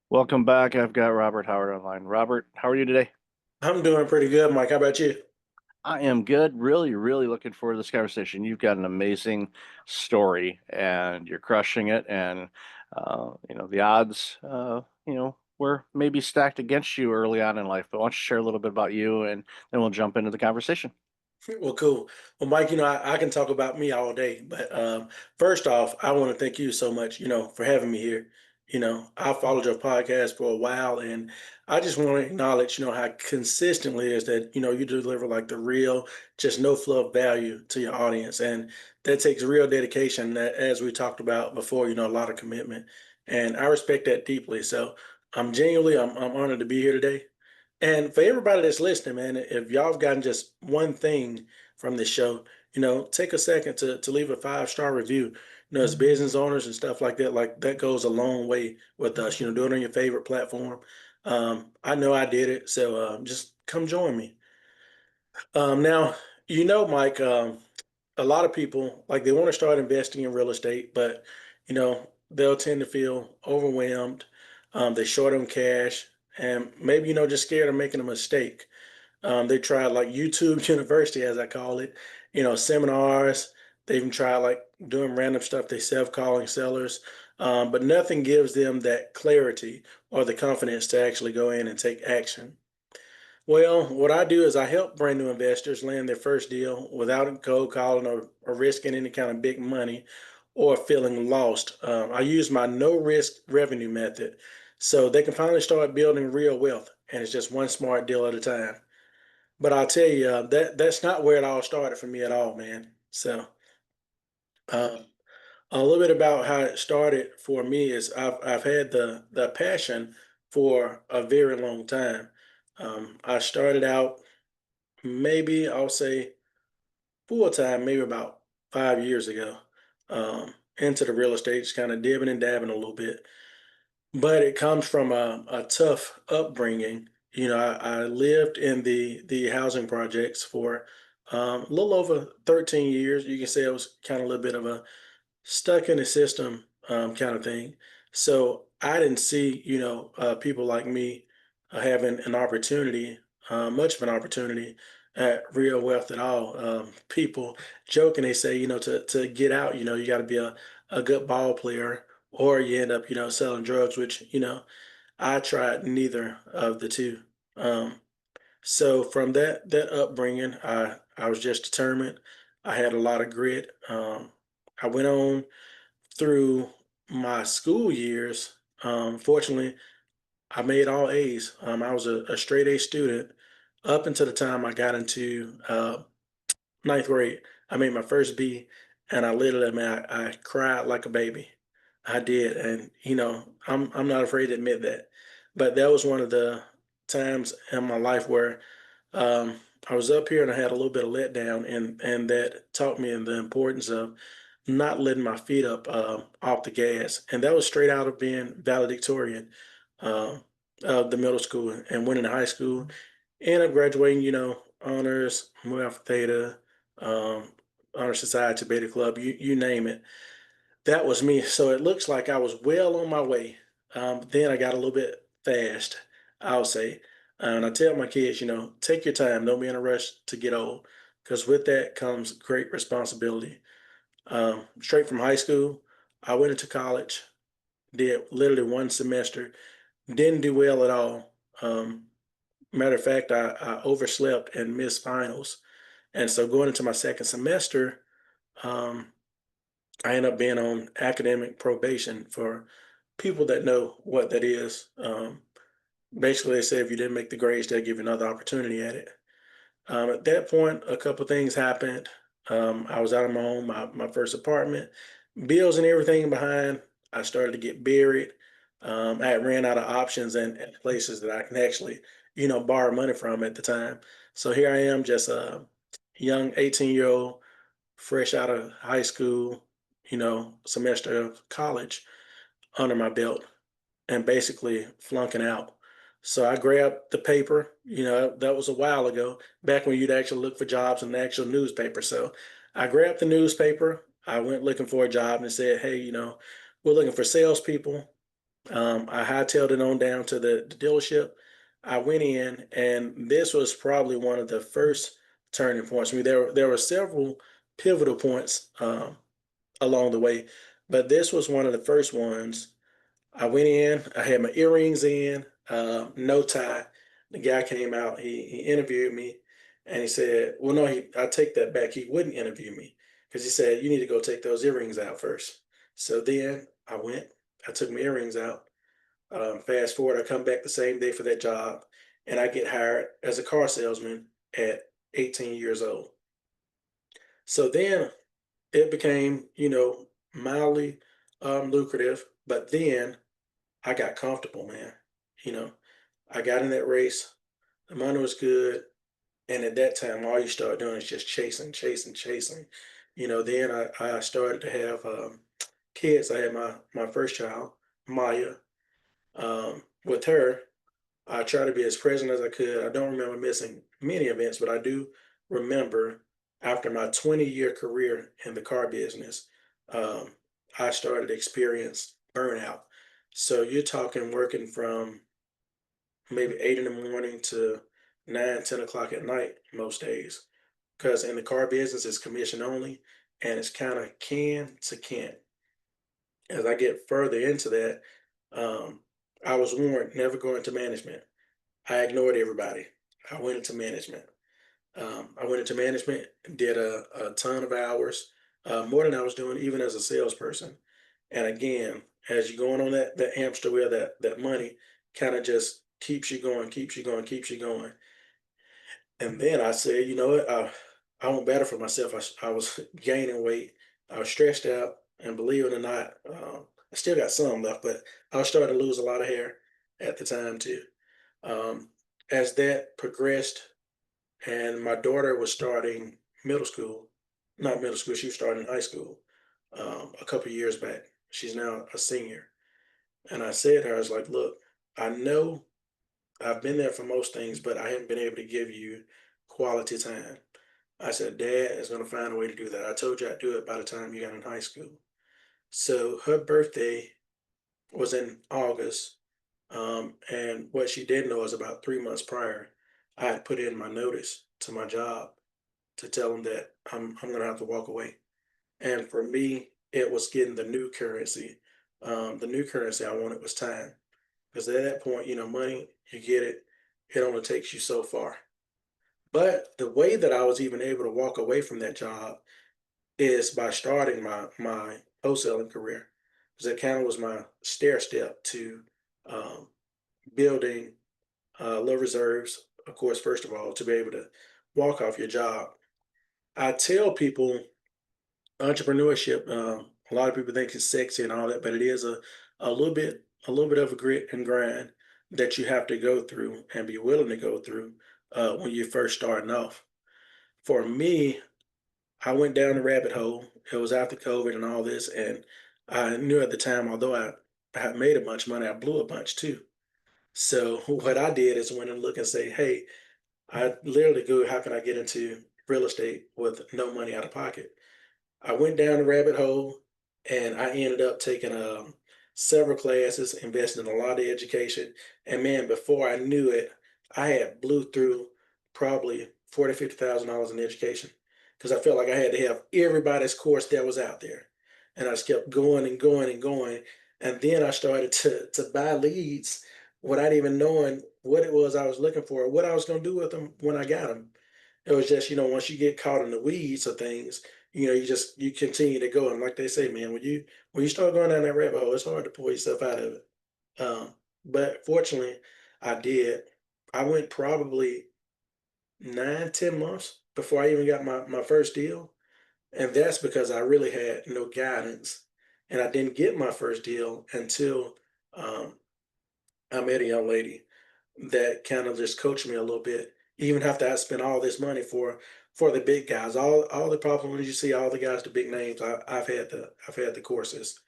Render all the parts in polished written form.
Welcome back. I've got Robert Howard online. Robert, how are you today? I'm doing pretty good, Mike. How about you? I am good. Really, really looking forward to this conversation. You've got an amazing story and you're crushing it. And, the odds, were maybe stacked against you early on in life. But why don't you share a little bit about you and then we'll jump into the conversation. Well, cool. Well, Mike, I can talk about me all day, but first off, I want to thank you so much, for having me here. I followed your podcast for a while, and I just want to acknowledge, how consistently is that, you deliver like the real, just no fluff value to your audience. And that takes real dedication, that, as we talked about before, a lot of commitment. And I respect that deeply. So I'm honored to be here today. And for everybody that's listening, man, if y'all have gotten just one thing from this show, take a second to leave a 5-star review. As business owners and stuff like that goes a long way with us. Do it on your favorite platform. I know I did it, so just come join me. Now, Mike, a lot of people like they want to start investing in real estate, but they'll tend to feel overwhelmed. They short on cash, and maybe just scared of making a mistake. They tried like YouTube University, as I call it, seminars. They even tried like doing random stuff they self-calling sellers, but nothing gives them that clarity or the confidence to actually go in and take action. Well, what I do is I help brand new investors land their first deal without cold calling or risking any kind of big money or feeling lost. I use my no risk revenue method so they can finally start building real wealth. And it's just one smart deal at a time. But I'll tell you, that's not where it all started for me at all, man. So, um, a little bit about how it started for me is I've had the passion for a very long time. I started out maybe I'll say full time, maybe about 5 years ago, into the real estate, just kind of dibbing and dabbing a little bit. But it comes from a tough upbringing. I lived in the housing projects for a little over 13 years. You can say I was kind of a little bit of a stuck in the system kind of thing. So I didn't see, people like me having an opportunity, much of an opportunity at real wealth at all. People joking, they say, to get out, you got to be a good ball player or you end up, selling drugs, which, I tried neither of the two. Um, so from that upbringing, I was just determined. I had a lot of grit. I went on through my school years. Fortunately, I made all A's. I was a straight A student up until the time I got into ninth grade. I made my first B, and I literally, man, I cried like a baby. I did, and I'm not afraid to admit that. But that was one of the times in my life where I was up here and I had a little bit of letdown, and that taught me the importance of not letting my feet up off the gas. And that was straight out of being valedictorian um, of the middle school and went into high school. And I'm graduating, honors, Mu Alpha Theta, um, honor society, beta club, you name it. That was me. So it looks like I was well on my way. Then I got a little bit fast, I'll say. And I tell my kids, take your time. Don't be in a rush to get old, because with that comes great responsibility. Straight from high school, I went into college, did literally one semester, didn't do well at all. Matter of fact, I overslept and missed finals. And so going into my second semester, um, I ended up being on academic probation. For people that know what that is. Basically, they say if you didn't make the grades, they'll give you another opportunity at it. At that point, a couple things happened. I was out of my home, my first apartment, bills and everything behind. I started to get buried. I had ran out of options and places that I can actually, borrow money from at the time. So here I am, just a young 18-year-old, fresh out of high school, semester of college under my belt and basically flunking out. So I grabbed the paper, that was a while ago, back when you'd actually look for jobs in the actual newspaper. So I grabbed the newspaper. I went looking for a job and said, hey, we're looking for salespeople, I hightailed it on down to the dealership. I went in, and this was probably one of the first turning points. I mean, there were several pivotal points along the way, but this was one of the first ones. I went in, I had my earrings in, no tie. The guy came out, he interviewed me, and he said, well, no, I take that back. He wouldn't interview me because he said, you need to go take those earrings out first. So then I went, I took my earrings out. Fast forward, I come back the same day for that job, and I get hired as a car salesman at 18 years old. So then it became, mildly lucrative, but then I got comfortable, man. You know, I got in that race. The money was good. And at that time, all you start doing is just chasing, chasing, chasing. Then I started to have kids. I had my first child, Maya. With her, I tried to be as present as I could. I don't remember missing many events, but I do remember after my 20-year career in the car business, um, I started to experience burnout. So you're talking working from maybe 8 in the morning to 9, 10 o'clock at night most days. Because in the car business, it's commission only and it's kind of can to can't. As I get further into that, um, I was warned never go into management. I ignored everybody. I went into management. I went into management, did a ton of hours, more than I was doing even as a salesperson. And again, as you're going on that hamster wheel, that money kind of just keeps you going, keeps you going, keeps you going. And then I said, you know what? I want better for myself. I was gaining weight. I was stressed out, and believe it or not, I still got some left, but I was starting to lose a lot of hair at the time too. Um, as that progressed, and my daughter was starting middle school, not middle school, she was starting high school a couple years back. She's now a senior. And I said to her, I was like, look, I know I've been there for most things, but I haven't been able to give you quality time. I said, Dad is going to find a way to do that. I told you I'd do it by the time you got in high school. So her birthday was in August. And what she didn't know is about 3 months prior, I had put in my notice to my job to tell them that I'm going to have to walk away. And for me, it was getting the new currency. The new currency I wanted was time. Because at that point, money, you get it, it only takes you so far. But the way that I was even able to walk away from that job is by starting my wholesaling career. Because that kind of was my stair step to um, building low reserves, of course, first of all, to be able to walk off your job. I tell people entrepreneurship, a lot of people think it's sexy and all that, but it is a little bit of a grit and grind that you have to go through and be willing to go through when you're first starting off. For me, I went down the rabbit hole. It was after COVID and all this, and I knew at the time, although I had made a bunch of money, I blew a bunch too. So what I did is went and look and say, hey, I literally go, how can I get into real estate with no money out of pocket? I went down the rabbit hole and I ended up taking several classes, investing in a lot of education. And man, before I knew it, I had blew through probably 40, $50,000 in education because I felt like I had to have everybody's course that was out there. And I just kept going and going and going. And then I started to buy leads without even knowing what it was I was looking for, what I was going to do with them when I got them. It was just, once you get caught in the weeds of things, you continue to go. And like they say, man, when you start going down that rabbit hole, it's hard to pull yourself out of it. Um, but fortunately, I did. I went probably 9, 10 months before I even got my first deal. And that's because I really had no guidance. And I didn't get my first deal until um, I met a young lady that kind of just coached me a little bit, even after I spent all this money for the big guys. All the problems you see, all the guys, the big names, I've had the courses.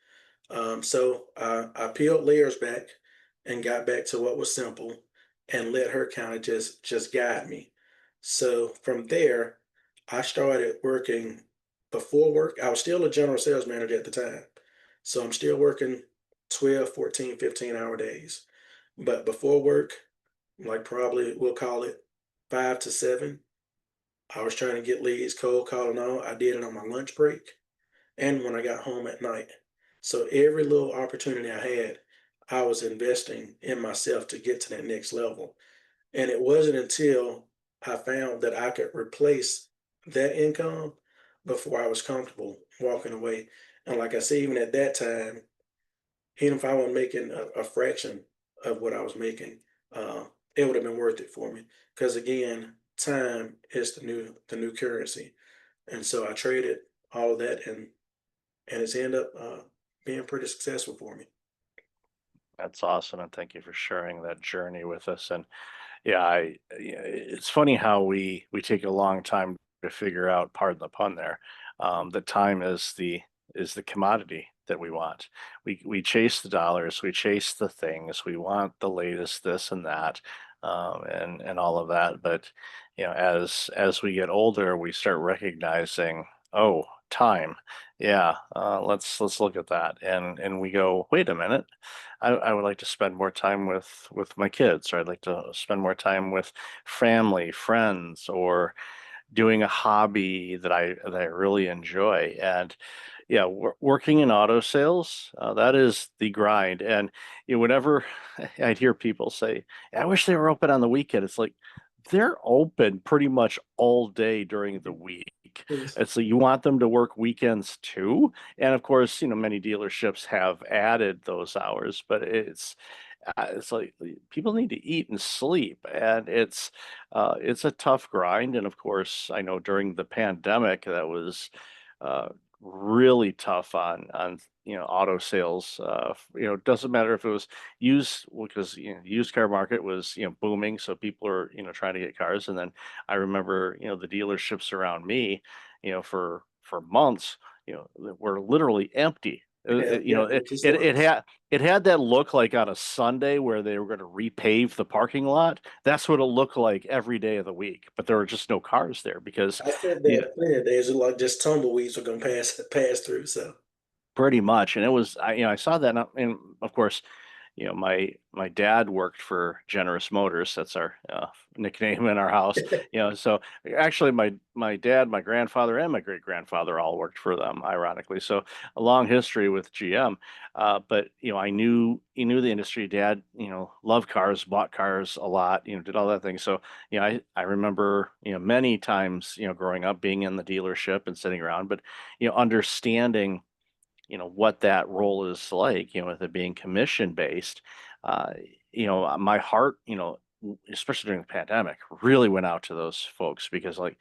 So I peeled layers back and got back to what was simple and let her kind of just guide me. So from there, I started working before work. I was still a general sales manager at the time. So I'm still working 12, 14, 15-hour days. But before work, like probably we'll call it 5 to 7, I was trying to get leads, cold calling all. I did it on my lunch break and when I got home at night. So every little opportunity I had, I was investing in myself to get to that next level. And it wasn't until I found that I could replace that income before I was comfortable walking away. And like I said, even at that time, even if I was making a fraction of what I was making, it would have been worth it for me. Because again, time is the new currency. And so I traded all of that, and it's ended up being pretty successful for me. That's awesome, and thank you for sharing that journey with us. And yeah, yeah, it's funny how we take a long time to figure out, pardon the pun there, that time is the commodity that we want. We chase the dollars, we chase the things, we want the latest this and that, and all of that. But as we get older, we start recognizing, oh, time. Yeah, let's look at that, and we go, wait a minute. I would like to spend more time with my kids, or I'd like to spend more time with family, friends, or doing a hobby that I really enjoy. And yeah, working in auto sales, that is the grind. And whenever I'd hear people say, "I wish they were open on the weekend," it's like they're open pretty much all day during the Mhm. week. Yes. And so you want them to work weekends too. And of course, many dealerships have added those hours, but it's like people need to eat and sleep, and it's a tough grind. And of course, I know during the pandemic that was uh, really tough on auto sales. It doesn't matter if it was used, because the used car market was booming, so people are trying to get cars. And then I remember the dealerships around me, for months, that were literally empty. Yeah, yeah, which is sucks. It had that look like on a Sunday where they were going to repave the parking lot. That's what it looked like every day of the week, but there were just no cars there because I said the that plenty of days, like just tumbleweeds were gonna pass through. So pretty much. And it was, I saw that, and of course, my dad worked for Generous Motors. That's our nickname in our house. So actually, my dad, my grandfather, and my great grandfather all worked for them, ironically. So a long history with GM. But he knew the industry. Dad, loved cars, bought cars a lot. Did all that thing. So I remember many times growing up being in the dealership and sitting around, but understanding what that role is like, with it being commission based. uh my heart, especially during the pandemic, really went out to those folks, because like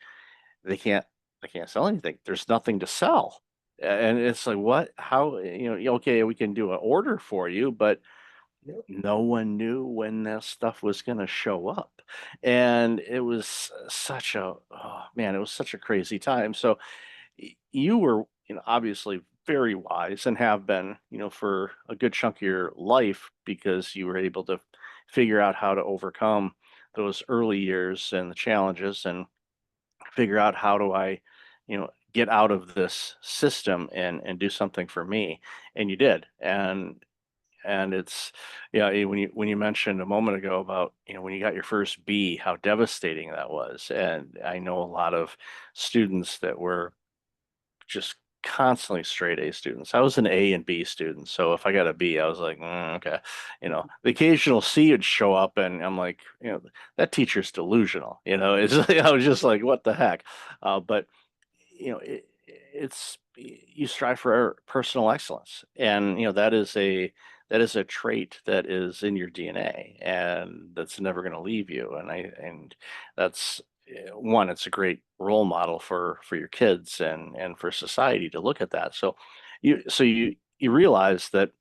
they can't they can't sell anything, there's nothing to sell. And it's like, what, how, okay, we can do an order for you, but yep, no one knew when that stuff was going to show up. And it was such a, oh man, it was such a crazy time. So you were, obviously very wise, and have been, for a good chunk of your life, because you were able to figure out how to overcome those early years and the challenges, and figure out, how do I, get out of this system and do something for me. And you did. And it's, yeah, when you mentioned a moment ago about when you got your first B, how devastating that was. And I know a lot of students that were just constantly straight A students. I was an A and B student, so if I got a B, I was like, okay. The occasional C would show up, and I'm like, that teacher's delusional. It's I was just like, what the heck? But it's, you strive for personal excellence, and that is a trait that is in your DNA, and that's never going to leave you. And that's one, it's a great role model for your kids, and for society to look at that. So you realize that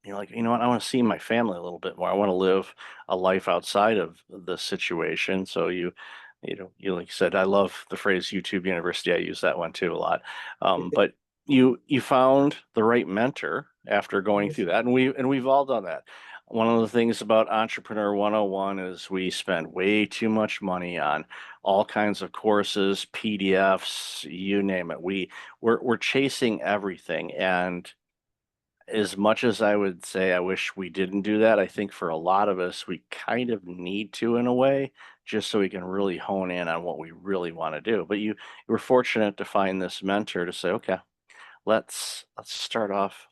you're like, what, I want to see my family a little bit more. I want to live a life outside of the situation. So you like you said, I love the phrase YouTube University. I use that one too a lot. But you found the right mentor after going through that, and we've all done that. One of the things about Entrepreneur 101 is we spend way too much money on all kinds of courses, PDFs, you name it. We're chasing everything, and as much as I would say I wish we didn't do that, I think for a lot of us, we kind of need to in a way, just so we can really hone in on what we really want to do. But you were fortunate to find this mentor to say, okay, let's start off,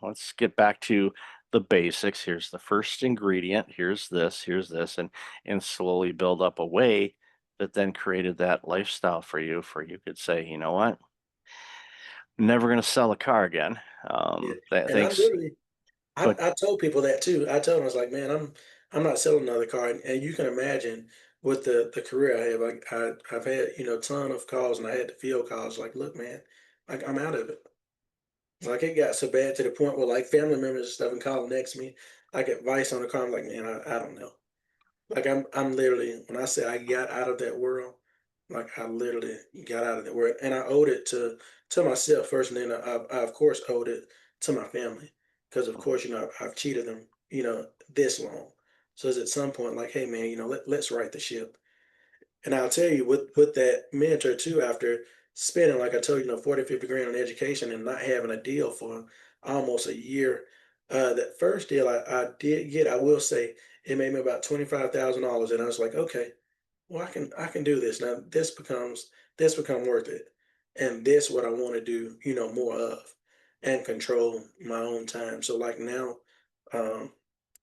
let's get back to the basics. Here's the first ingredient, here's this, and slowly build up a way that then created that lifestyle for you, for you could say, you know what, never going to sell a car again. Yeah, and I Thanks. literally Good. I told people that too. I told them, I was like, "Man, I'm not selling another car," and you can imagine with the career I have, like, I've had, ton of calls, and I had to field calls like, "Look, man, like, I'm out of it." Like, it got so bad to the point where, like, family members and stuff and calling next me, like, advice on the car. I'm like, "Man, I don't know." Like, I'm literally when I say I got out of that world, like, I literally got out of that world, and I owed it to myself first, and then I of course owed it to my family because of Mhm. course I've cheated them this long. So it's at some point like, hey man, let's right the ship. And I'll tell you, with that mentor too, after spending, like I told you, 40, 50 grand on education and not having a deal for almost a year, that first deal I did get, I will say, it made me about $25,000. And I was like, okay, well, I can do this. Now this become worth it. And this what I want to do, more of and control my own time. So like now, um,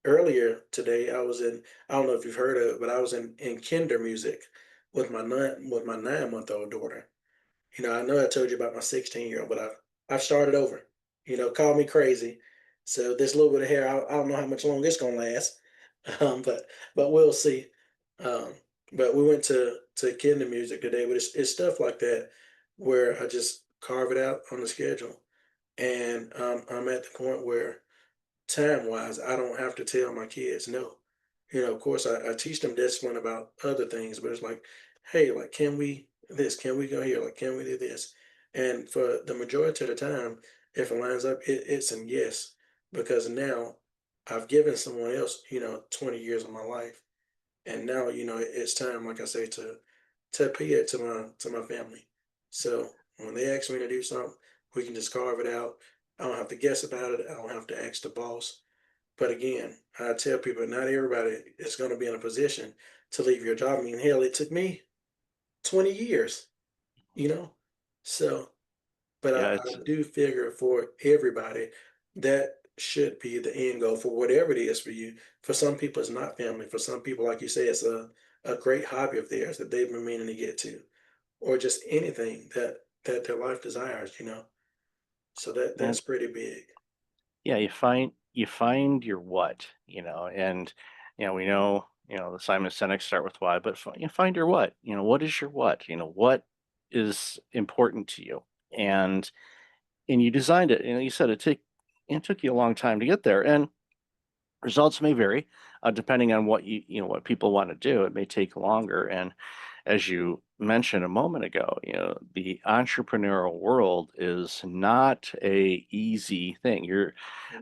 earlier today I don't know if you've heard of it, but I was in kinder music with my 9-month-old daughter. I know I told you about my 16-year-old, but I've started over. Call me crazy. So this little bit of hair, I don't know how much longer it's gonna last. But we'll see. Um, but we went to kinder music today, but it's stuff like that where I just carve it out on the schedule. And I'm at the point where time wise, I don't have to tell my kids no. Of course, I teach them discipline about other things, but it's like, hey, like, can we this? Can we go here? Like, can we do this? And for the majority of the time, if it lines up, it's a yes, because now I've given someone else, 20 years of my life, and now it's time, like I say, to pay it to my family. So when they ask me to do something, we can just carve it out. I don't have to guess about it. I don't have to ask the boss. But again, I tell people not everybody is going to be in a position to leave your job. I mean, hell, it took me 20 years, you know? So, but Yeah, I do figure for everybody, that should be the end goal for whatever it is for you. For some people, it's not family. For some people, like you say, it's a great hobby of theirs that they've been meaning to get to, or just anything that their life desires. So and that's pretty big. yeah, you find your what, and we know, the Simon Sinek start with why, but find your what. What is your what? What is important to you, and you designed it. You said it took you a long time to get there, and results may vary depending on what people want to do. It may take longer, and as you mentioned a moment ago, the entrepreneurial world is not a easy thing.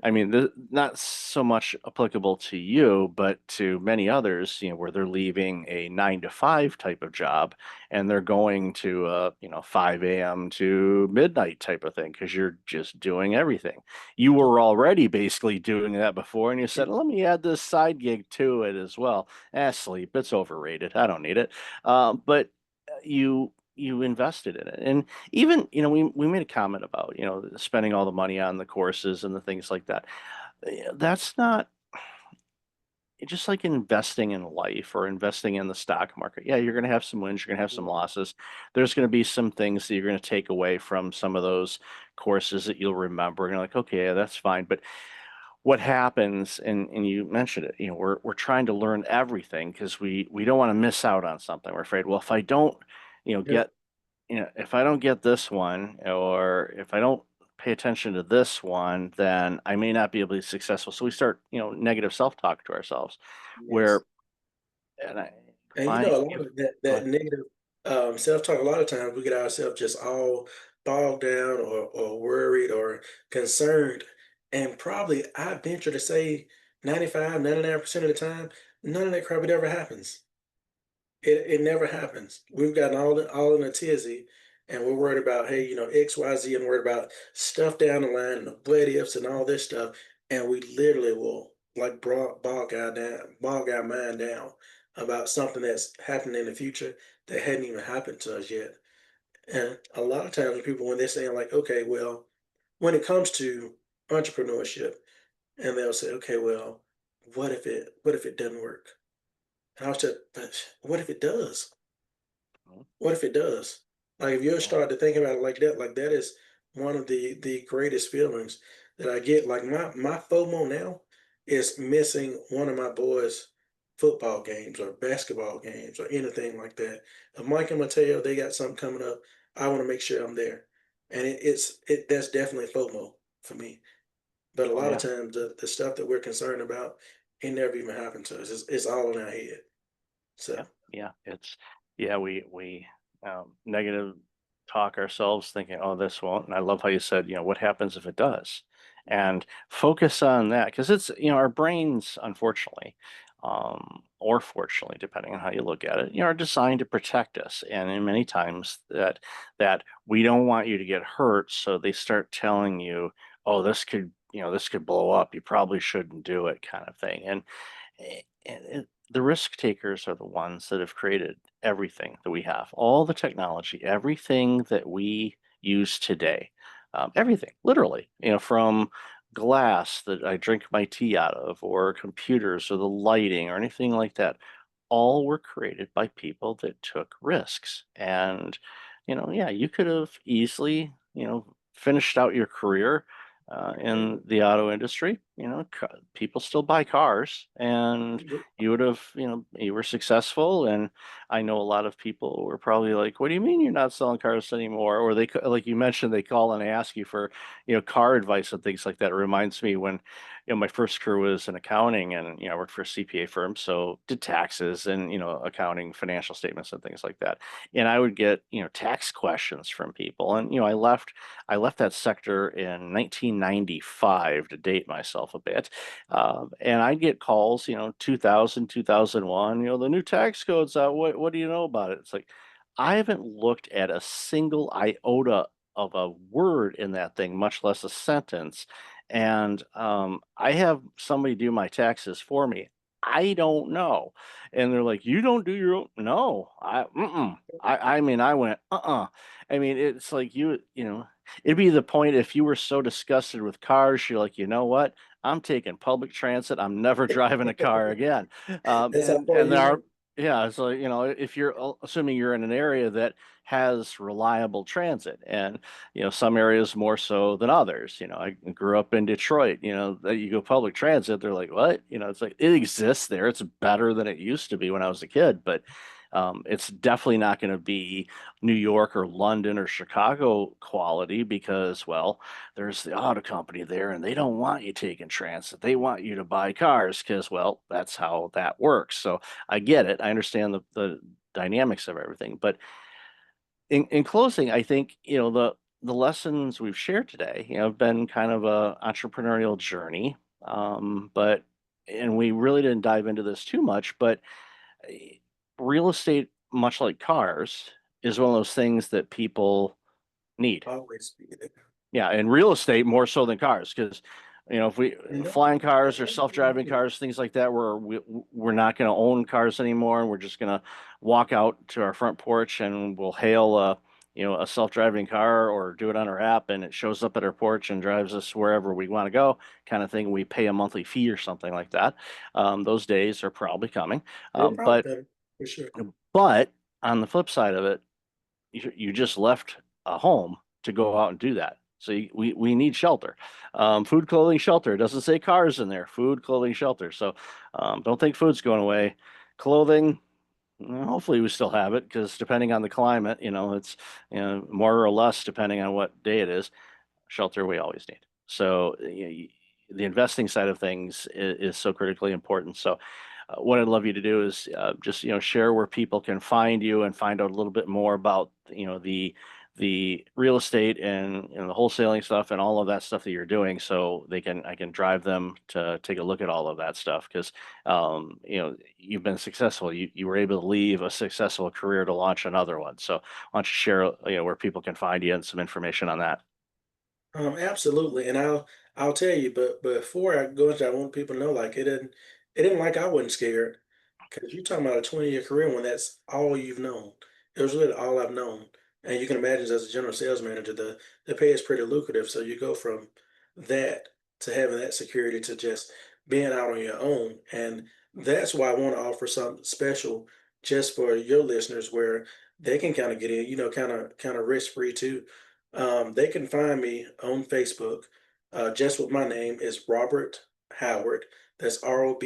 I mean, not so much applicable to you, but to many others, where they're leaving a 9 to 5 type of job and they're going to 5 a.m. to midnight type of thing because you're just doing everything. You were already basically doing that before, and you said, let me add this side gig to it as well. Sleep, it's overrated. I don't need it. But you invested in it, and even we made a comment about spending all the money on the courses and the things like that. That's not just like investing in life or investing in the stock market. Yeah, you're going to have some wins, you're going to have some Mhm. losses. There's going to be some things that you're going to take away from some of those courses that you'll remember. And you're like, okay, yeah, that's fine. But what happens, and you mentioned it, we're trying to learn everything because we don't want to miss out on something. We're afraid, well, if I don't, Yeah. get if I don't get this one, or if I don't pay attention to this one, then I may not be able to be successful. So we start, negative self-talk to ourselves, Yes. where, and I And find, a lot of that but negative self-talk, a lot of times we get ourselves just all bogged down or worried or concerned. And probably I venture to say 95, 99% of the time, none of that crap it ever happens. It never happens. We've gotten all in a tizzy and we're worried about, hey, XYZ, and worried about stuff down the line and the what ifs and all this stuff. And we literally will like bog our mind down about something that's happening in the future that hadn't even happened to us yet. And a lot of times people, when they're saying like, okay, well, when it comes to entrepreneurship, and they'll say, okay, well, what if it doesn't work? And I was just, but what if it does? Mhm. What if it does? Like if you ever Yeah. start to think about it like that is one of the greatest feelings that I get. Like my FOMO now is missing one of my boys' football games or basketball games or anything like that. If Mike and Mateo they got something coming up, I want to make sure I'm there. And it that's definitely FOMO for me. But a Oh lot of yeah. times the stuff that we're concerned about, it never even happened to us. It's all in our head. Yeah, So yeah, yeah, we negative talk ourselves thinking, oh, this won't. And I love how you said, what happens if it does? And focus on that because it's, our brains, unfortunately, or fortunately, depending on how you look at it, are designed to protect us. And in many times that we don't want you to get hurt, so they start telling you, oh, this could blow up. You probably shouldn't do it, kind of thing. And the risk takers are the ones that have created everything that we have, all the technology, everything that we use today, everything, literally, from glass that I drink my tea out of, or computers, or the lighting, or anything like that. All were created by people that took risks. And, yeah, you could have easily, finished out your career in the auto industry. People still buy cars, and you would have, you were successful. And I know a lot of people were probably like, "What do you mean you're not selling cars anymore?" Or like you mentioned, they call and ask you for, car advice and things like that. It reminds me when, my first career was in accounting, and I worked for a CPA firm, so did taxes and accounting, financial statements, and things like that. And I would get tax questions from people, and I left that sector in 1995 to date myself a bit. And I'd get calls, 2000, 2001, the new tax code's out. What do you know about it? It's like, I haven't looked at a single iota of a word in that thing, much less a sentence. And I have somebody do my taxes for me. I don't know. And they're like, you don't do your own? No, I mean, I went, I mean, it's like it'd be the point if you were so disgusted with cars, you're like, you know what? I'm taking public transit. I'm never driving a car again. that's how far And you there are, went. yeah. So if you're assuming you're in an area that has reliable transit, and some areas more so than others. I grew up in Detroit. That you go public transit, they're like, what? It's like it exists there. It's better than it used to be when I was a kid, but it's definitely not going to be New York or London or Chicago quality because, well, there's the auto company there and they don't want you taking transit. They want you to buy cars because, well, that's how that works. So I get it. I understand the dynamics of everything. But in closing, I think, the lessons we've shared today, have been kind of a entrepreneurial journey. But and we really didn't dive into this too much, but eh, real estate, much like cars, is one of those things that people need. Always be there. Yeah, and real estate more so than cars, because if we Yep. flying cars or self-driving cars, things like that, where we're not going to own cars anymore, and we're just going to walk out to our front porch and we'll hail a self-driving car or do it on our app, and it shows up at our porch and drives us wherever we want to go, kind of thing. We pay a monthly fee or something like that. Those days are probably coming. They're Um, probably but better for sure. but on the flip side of it, you just left a home to go out and do that. So we need shelter, food, clothing, shelter. It doesn't say cars in there. Food, clothing, shelter. So don't think food's going away. Clothing, hopefully we still have it because depending on the climate, it's more or less depending on what day it is. Shelter we always need. So the investing side of things is so critically important. So what I'd love you to do is just share where people can find you and find out a little bit more about the the real estate and the wholesaling stuff and all of that stuff that you're doing, so I can drive them to take a look at all of that stuff because you've been successful. You were able to leave a successful career to launch another one. So why don't you share where people can find you and some information on that? Absolutely, and I'll tell you, but before I go into that, I want people to know like it didn't like I wasn't scared because you're talking about a 20-year career when that's all you've known. It was really all I've known, and you can imagine as a general sales manager, the pay is pretty lucrative. So you go from that to having that security to just being out on your own, and that's why I want to offer something special just for your listeners where they can kind of get in, kind of risk free too. They can find me on Facebook. Just with my name is Robert Howard. That's Robert.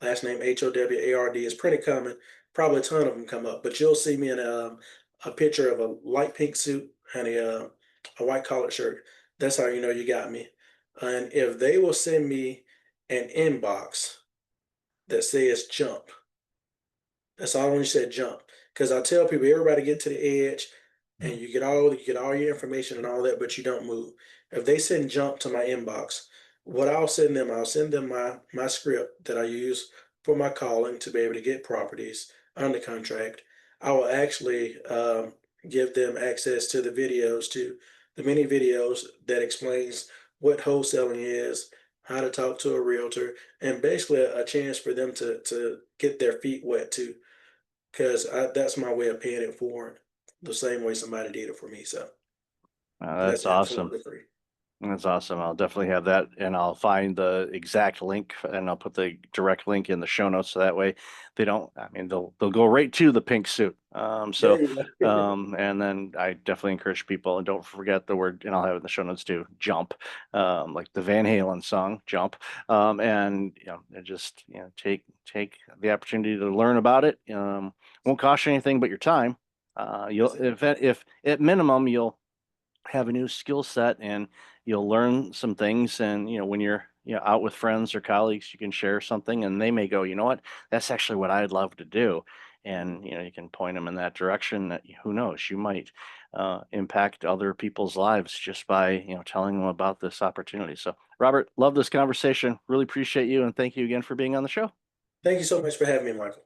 Last name Howard is pretty common. Probably a ton of them come up, but you'll see me in a picture of a light pink suit and a white collared shirt. That's how you know you got me. And if they will send me an inbox that says jump, that's all when you said jump. Because I tell people everybody get to the edge and you get all your information and all that, but you don't move. If they send jump to my inbox, what I'll send them my script that I use for my calling to be able to get properties under contract. I will actually give them access to the videos, to the many videos that explains what wholesaling is, how to talk to a realtor, and basically a chance for them to get their feet wet too because that's my way of paying it forward, the same way somebody did it for me. So, and That's that's awesome. absolutely free. That's awesome. I'll definitely have that, and I'll find the exact link, and I'll put the direct link in the show notes, so that way they don't. I mean, they'll go right to the pink suit. There you go. And then I definitely encourage people, and don't forget the word, and I'll have it in the show notes too. Jump, like the Van Halen song, Jump. And and just take the opportunity to learn about it. Won't cost you anything but your time. You'll if at minimum you'll have a new skill set and you'll learn some things, and when you're out with friends or colleagues, you can share something and they may go, you know what, that's actually what I'd love to do. And you can point them in that direction. That who knows, you might impact other people's lives just by telling them about this opportunity. So Robert, love this conversation, really appreciate you, and thank you again for being on the show. Thank you so much for having me, Michael.